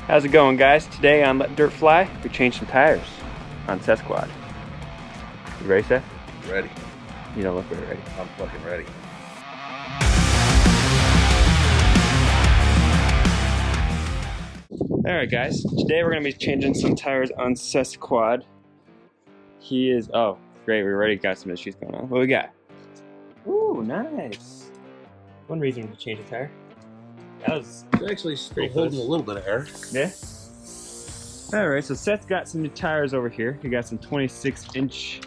How's it going, guys? Today on Let Dirt Fly, we changed some tires on Seth's quad. You ready, Seth? Ready. You don't look very ready. I'm fucking ready. Alright guys, today we're going to be changing some tires on Seth's quad. He is, oh great, we already got some issues going on. What we got? Ooh, nice. One reason to change the tire. That was It's actually still holding a little bit of air. Yeah? Alright, so Seth's got some new tires over here. He got some 26-inch,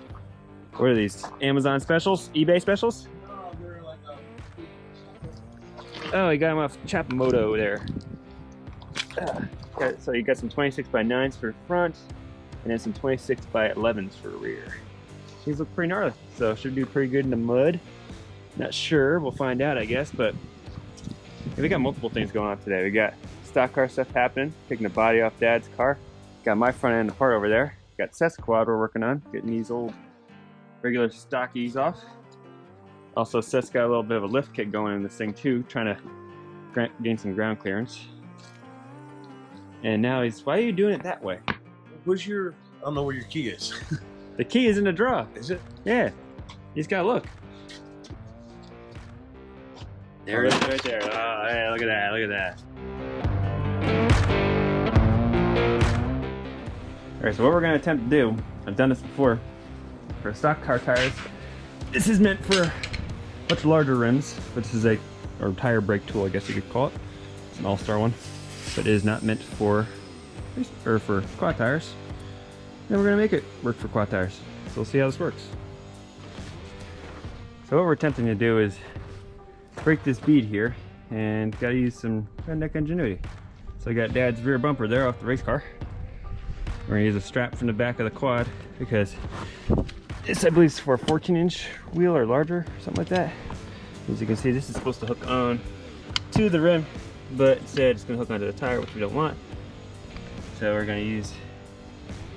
what are these? Amazon specials? eBay specials? No, they're like Oh, he got them off Chapamoto there. So you got some 26x9s for front, and then some 26x11s for rear. These look pretty gnarly, so should do pretty good in the mud. Not sure, we'll find out I guess, but yeah, we got multiple things going on today. We got stock car stuff happening, taking the body off Dad's car. Got my front end apart over there. Got Seth's quad we're working on, getting these old regular stockies off. Also, Seth's got a little bit of a lift kit going in this thing too, trying to gain some ground clearance. And now he's, why are you doing it that way? Where's your, I don't know where your key is. The key is in the drawer. Is it? Yeah. You just gotta look. There it is right there. Oh, yeah, look at that, look at that. Alright, so what we're gonna attempt to do, I've done this before, for stock car tires, this is meant for much larger rims, but this is a, or tire brake tool, I guess you could call it. It's an all-star one. But it is not meant for, or for quad tires. And we're gonna make it work for quad tires. So we'll see how this works. So what we're attempting to do is break this bead here, and gotta use some redneck ingenuity. So I got Dad's rear bumper there off the race car. We're gonna use a strap from the back of the quad because this, I believe, is for a 14-inch wheel or larger, something like that. As you can see, this is supposed to hook on to the rim, but instead it's going to hook onto the tire, which we don't want. So we're going to use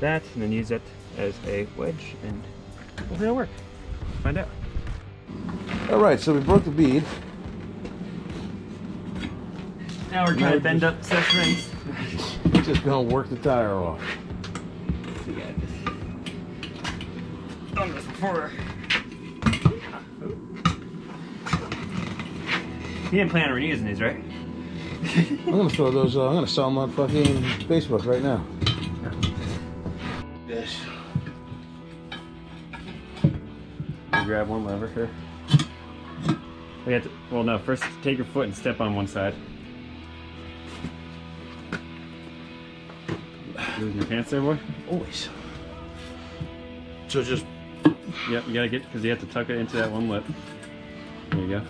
that and then use that as a wedge, and hopefully it'll work. Find out. All right, so we broke the bead. Now we're trying to bend up Seth's rings. We're just gonna work the tire off. We got this. Done this before. You didn't plan on reusing these, right? I'm gonna throw those. I'm gonna sell them on fucking Facebook right now. Yes. Grab one lever here. We have to. Well, no. First, take your foot and step on one side. Losing your pants there, boy? Always. So just. Yep, you gotta get, because you have to tuck it into that one lip. There you go.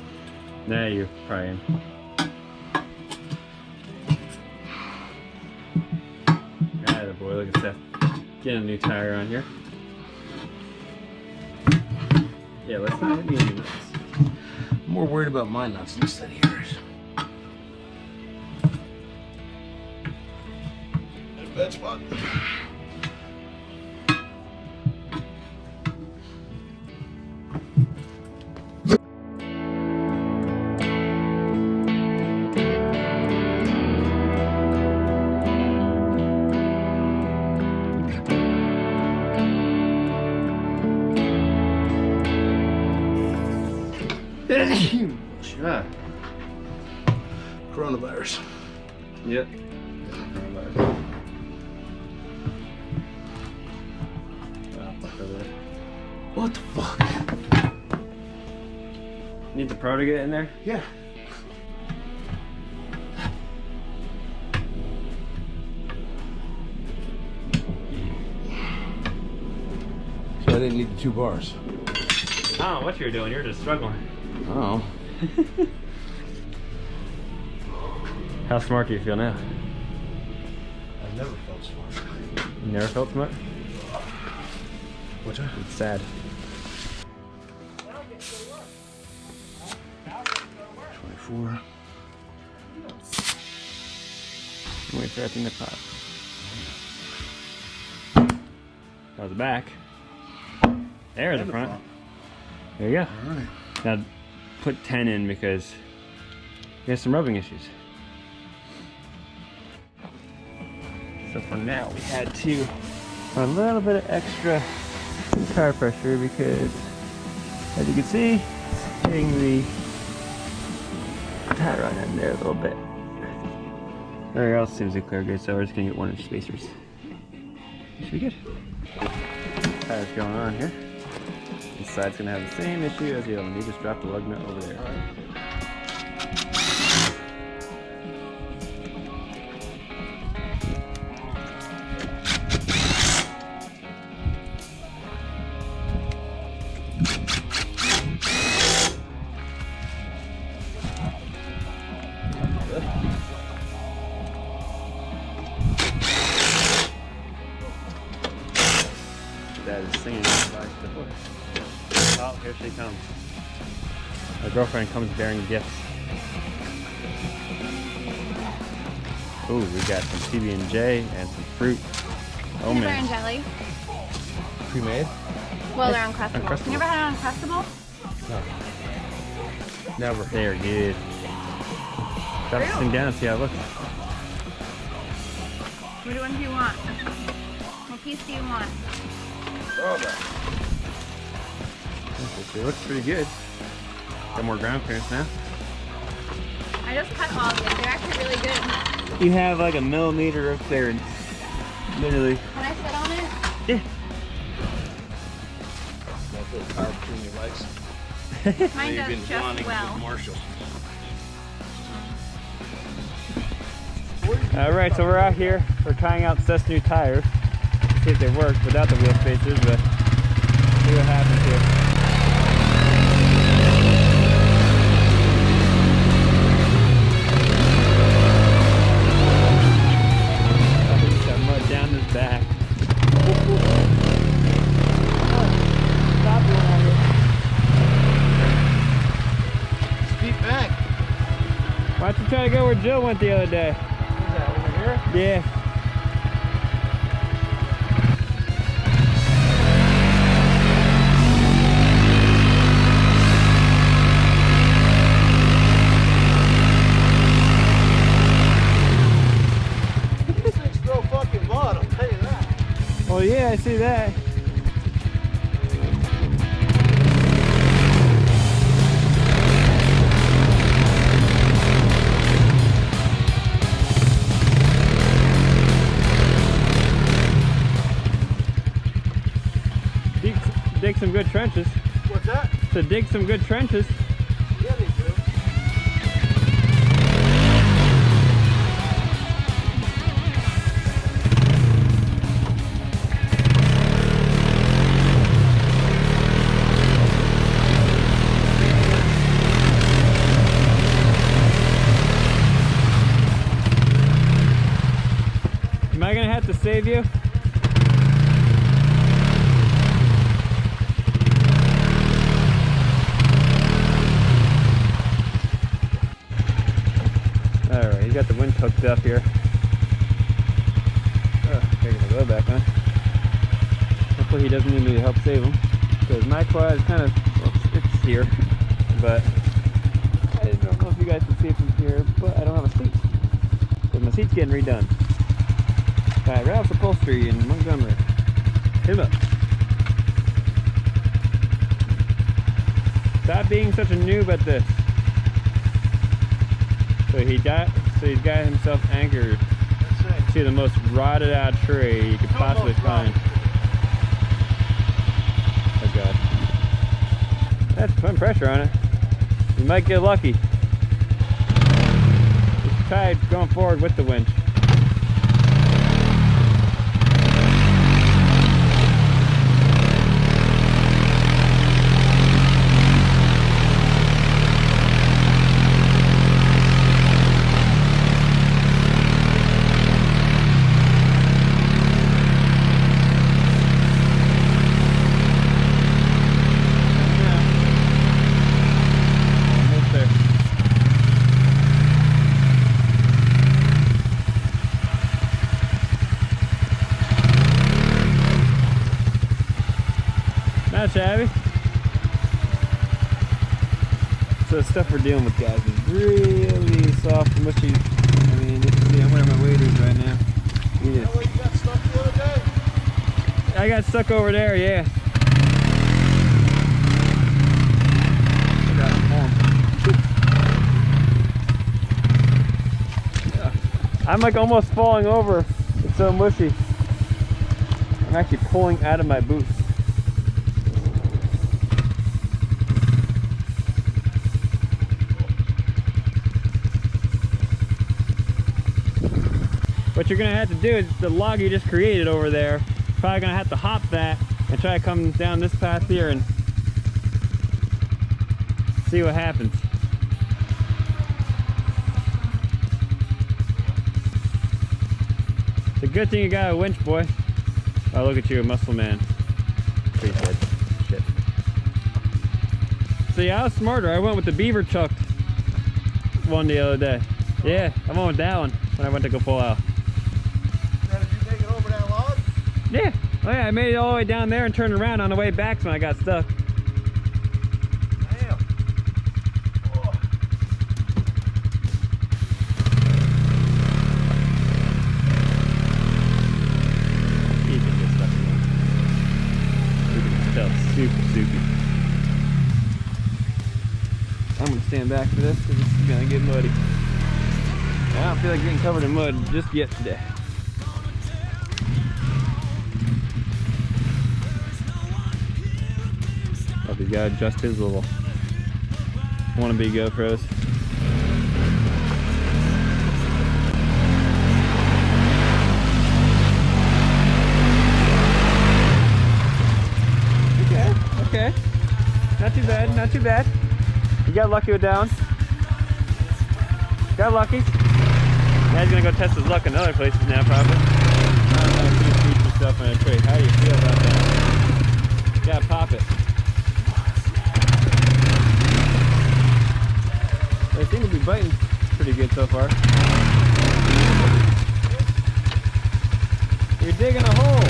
Now you're probably in. Atta boy, look at Seth. Getting a new tire on here. Yeah, let's not hit me in the nuts. I'm more worried about my nuts instead of yours. Bad spot. Shot. Coronavirus. Yep. What the fuck? Need the pro to get in there? Yeah. So I didn't need the 2 bars. I don't know what you're doing, you're just struggling. Oh. How smart do you feel now? I've never felt smart. You never felt smart? What's that? It's sad. 24. Wait for everything to pop. That was the back. There's the front. There you go. Alright. Now put 10 in because you have some rubbing issues. So for now, we had to run a little bit of extra tire pressure because, as you can see, it's hitting the tire on in there a little bit. Everything else seems to clear good, so we're just gonna get 1-inch spacers. Should be good. Tire's going on here. This side's gonna have the same issue as the other one. You just drop the lug nut over there. Dad is singing like the horse. Oh, here she comes. My girlfriend comes bearing gifts. Ooh, we got some PB&J and some fruit. Oh Peanut butter man. and jelly. Pre-made? Well, they're Uncrustables. Uncrustables. You never had an Uncrustable? No. Never. They're good. Drop this thing down and see how it looks. Which one do you want? What piece do you want? It looks pretty good. Got more ground clearance now. I just cut all of these. They're actually really good. You have like a millimeter of clearance. Literally. Can I sit on it? Yeah. That little power between your legs. Mine does just well. Marshall. Alright, so we're out here. We're trying out Seth's new tires. See if they work without the wheel spacers, but see what happens here. He's got mud down his back. Stop doing out here. Steep bank. Why don't you try to go where Jill went the other day? What's that, over here? Yeah. These things throw fucking mud, I'll tell you that. Well, yeah, I see that. Dig some good trenches. What's that? To dig some good trenches. Yeah, they do. Am I gonna have to save you? Alright, he's got the winch hooked up here. Oh, taking the wheel back, huh? Hopefully he doesn't need me to help save him. Because my quad is kind of, well, it's here. But I don't know if you guys can see it from here, but I don't have a seat. Because my seat's getting redone. By Ralph's Upholstery in Montgomery. Hit him up. Stop being such a noob at this. So he's got himself anchored to the most rotted out tree you could possibly find. Oh god. That's putting pressure on it. You might get lucky. Just try going forward with the winch. Not shabby. So the stuff we're dealing with, guys, is really soft and mushy. I mean, you can see I'm wearing my waders right now. You just I got stuck over there, yeah. I'm like almost falling over. It's so mushy. I'm actually pulling out of my boots. What you're gonna have to do is the log you just created over there, probably gonna have to hop that and try to come down this path here and see what happens. It's a good thing you got a winch, boy. Oh, look at you, a muscle man. Pretty good. Shit. So yeah, I was smarter. I went with the beaver chucked one the other day. Yeah, I went with that one when I went to go pull out. Now, did you take it over that log? Yeah. Oh yeah, I made it all the way down there and turned around on the way back when I got stuck. Damn. Oh. You can get stuck in there. You can tell it's super soupy. I'm gonna stand back for this because this is gonna get muddy. I don't feel like getting covered in mud just yet today. Oh, he's gotta adjust his little wannabe GoPros. Okay. Not too bad, not too bad. You got lucky with that one. Got lucky. Now he's gonna go test his luck in other places now, probably. I don't know if you can keep yourself in a tree. How do you feel about that? You gotta pop it. They seem to be biting pretty good so far. You're digging a hole.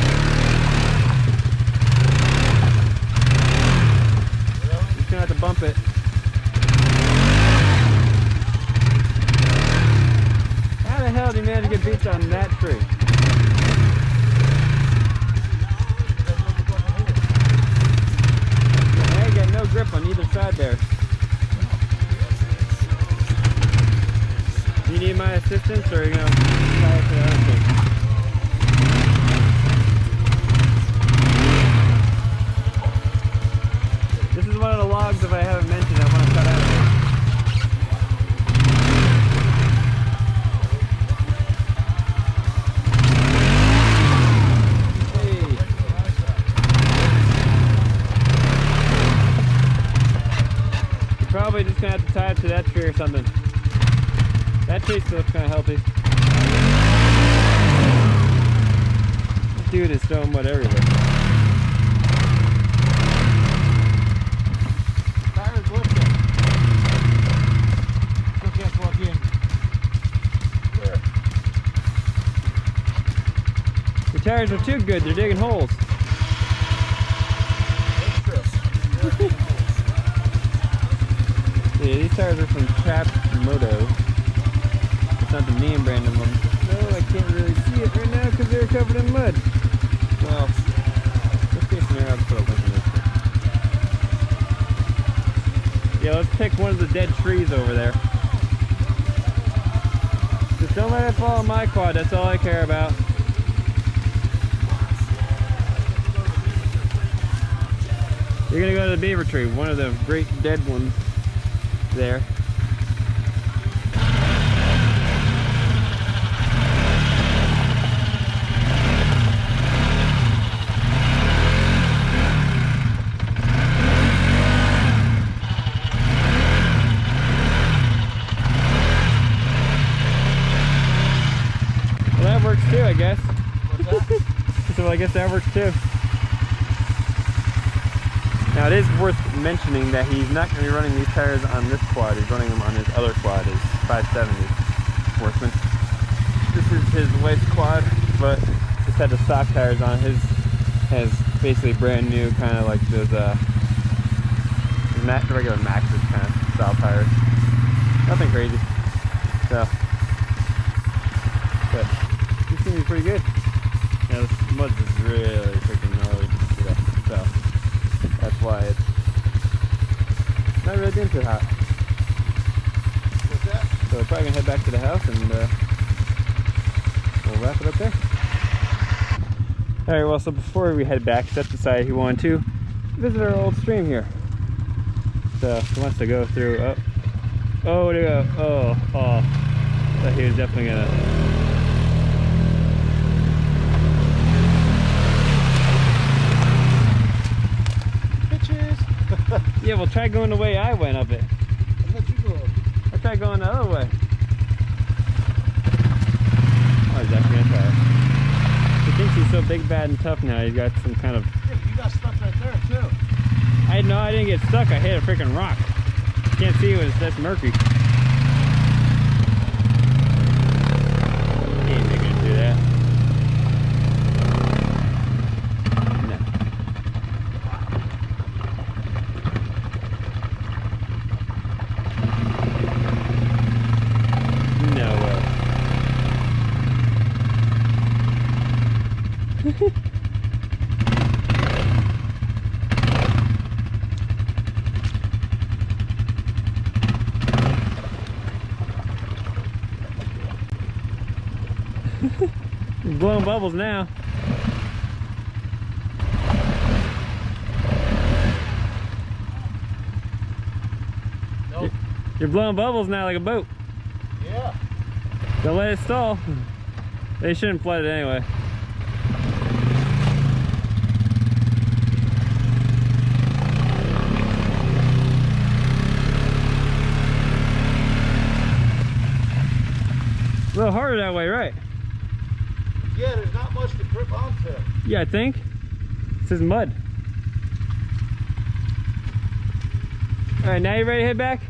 You're just gonna have to bump it. How the hell did you manage to get beats on that tree? I ain't got no grip on either side there. You need my assistance, or are you gonna try it for the other thing? This is one of the logs, if I haven't mentioned, I want to cut out of here. Probably just gonna have to tie it to that tree or something. That tree still looks kind of healthy. This dude is throwing mud everywhere. Tyre's lifting. Still can't walk in. Your tires are too good, they're digging holes. Yeah, these tires are from Trap Moto. It's not the name brand of them. No, I can't really see it right now because they're covered in mud. Well, let's get some air. I'll put a link in this. Yeah, let's pick one of the dead trees over there. Just don't let it fall on my quad. That's all I care about. You're gonna go to the beaver tree, one of the great dead ones there. Well, that works too, I guess. What's that? So I guess that works too. Now it is worth mentioning that he's not going to be running these tires on this quad. He's running them on his other quad, his 570 Sportsman. This is his wife's quad, but just had the stock tires on. His has basically brand new, kind of like those regular Maxx's kind of style tires. Nothing crazy. So, but these seem to be pretty good. Yeah, this mud's just really freaking melting. so that's why it's not really doing too hot. What's that? So we're probably gonna head back to the house and we'll wrap it up there. All right, well, so before we head back, Seth decided he wanted to visit our old stream here. So he wants to go through. Oh, where'd he go? Oh. So he was definitely gonna. Bitches! Yeah, well, try going the way I went up it. I'll let you go up. I tried going the other way. Oh, he's actually gonna try it. He thinks he's so big, bad, and tough now. He's got some kind of. Yeah, you got stuck right there too. I didn't get stuck. I hit a freaking rock. Can't see that's murky. He ain't making it do that. No. No way. You're blowing bubbles now. Nope. You're blowing bubbles now like a boat. Yeah. Don't let it stall. They shouldn't flood it anyway. A little harder that way, right? Yeah, there's not much to grip onto. Yeah, I think. This is mud. All right, now you ready to head back?